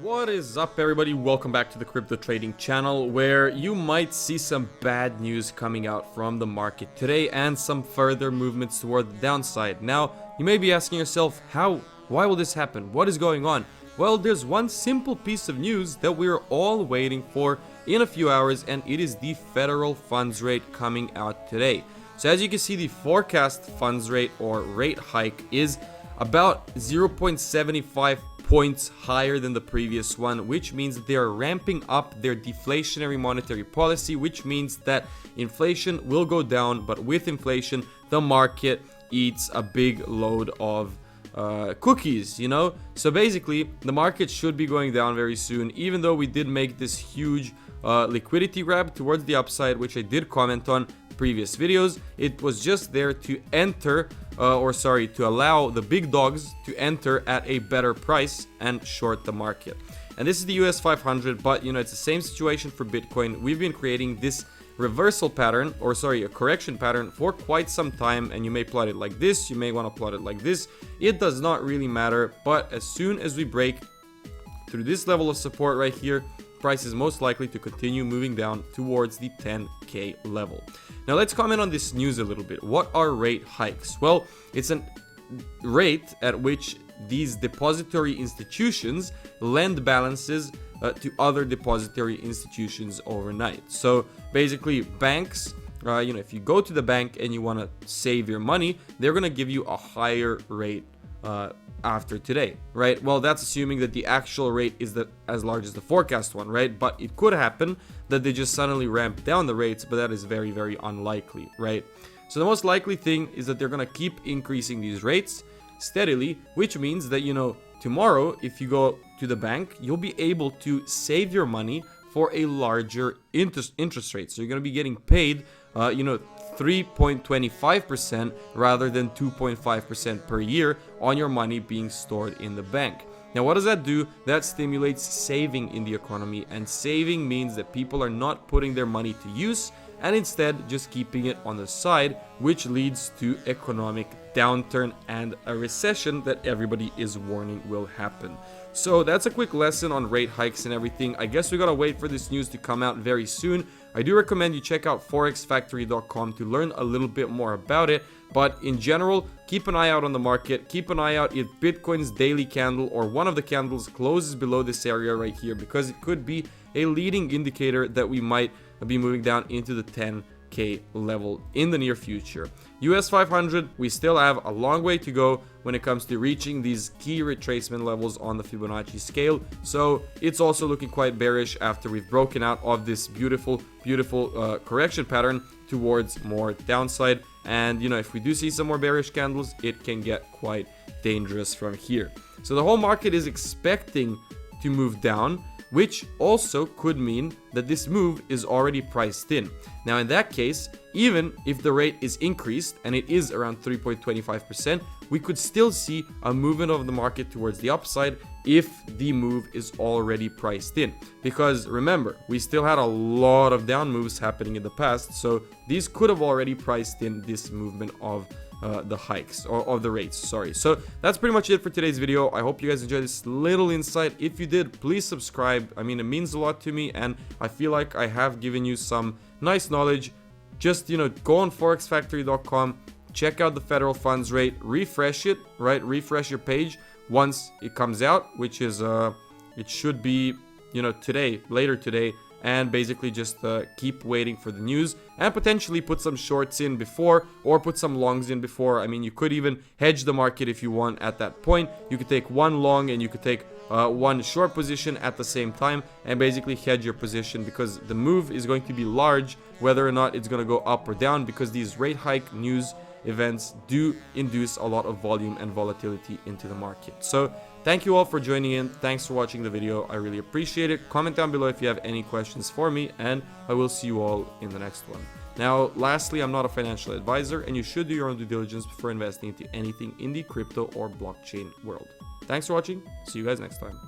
What is up, everybody? Welcome back to the crypto trading channel, where you might see some bad news coming out from the market today and some further movements toward the downside. Now, you may be asking yourself, why will this happen? What is going on? Well, there's one simple piece of news that we're all waiting for in a few hours, and it is the federal funds rate coming out today. So as you can see, the forecast funds rate or rate hike is about 0.75 points higher than the previous one, which means that they are ramping up their deflationary monetary policy, which means that inflation will go down, but with inflation, the market eats a big load of cookies, you know? So basically, the market should be going down very soon, even though we did make this huge liquidity grab towards the upside, which I did comment on previous videos. It was just there to enter to allow the big dogs to enter at a better price and short the market. And this is the US 500, but you know, it's the same situation for Bitcoin. We've been creating this reversal pattern, a correction pattern for quite some time, and you may plot it like this, you may want to plot it like this. It does not really matter, but as soon as we break through this level of support right here, price is most likely to continue moving down towards the 10k level. Now let's comment on this news a little bit. What are rate hikes? Well, it's a rate at which these depository institutions lend balances to other depository institutions overnight. So basically, banks, if you go to the bank and you want to save your money, they're going to give you a higher rate after today, right? Well, that's assuming that the actual rate is as large as the forecast one, right? But it could happen that they just suddenly ramp down the rates, but that is very, very unlikely, right? So the most likely thing is that they're going to keep increasing these rates steadily, which means that, you know, tomorrow, if you go to the bank, you'll be able to save your money for a larger interest rate. So you're going to be getting paid, 3.25% rather than 2.5% per year on your money being stored in the bank. Now, what does that do? That stimulates saving in the economy, and saving means that people are not putting their money to use and instead just keeping it on the side, which leads to economic downturn and a recession that everybody is warning will happen. So that's a quick lesson on rate hikes and everything. I guess we gotta wait for this news to come out very soon. I do recommend you check out forexfactory.com to learn a little bit more about it. But in general, keep an eye out on the market. Keep an eye out if Bitcoin's daily candle or one of the candles closes below this area right here, because it could be a leading indicator that we might be moving down into the 10k level in the near future. US 500, we still have a long way to go when it comes to reaching these key retracement levels on the Fibonacci scale. So it's also looking quite bearish after we've broken out of this beautiful correction pattern towards more downside. And you know, if we do see some more bearish candles, it can get quite dangerous from here. So the whole market is expecting to move down, which also could mean that this move is already priced in. Now, in that case, even if the rate is increased and it is around 3.25%, we could still see a movement of the market towards the upside if the move is already priced in. Because remember, we still had a lot of down moves happening in the past, so these could have already priced in this movement of the hikes or of the rates, sorry. So that's pretty much it for today's video. I hope you guys enjoyed this little insight. If you did, please subscribe. I mean, it means a lot to me, and I feel like I have given you some nice knowledge. Just, you know, go on forexfactory.com, check out the federal funds rate, refresh it, right? Refresh your page once it comes out, which is it should be, you know, later today. And basically just keep waiting for the news and potentially put some shorts in before or put some longs in before. I mean, you could even hedge the market if you want at that point. You could take one long and you could take one short position at the same time and basically hedge your position, because the move is going to be large whether or not it's going to go up or down, because these rate hike news events do induce a lot of volume and volatility into the market. So thank you all for joining in. Thanks for watching the video. I really appreciate it. Comment down below if you have any questions for me, and I will see you all in the next one. Now, lastly, I'm not a financial advisor, and you should do your own due diligence before investing into anything in the crypto or blockchain world. Thanks for watching. See you guys next time.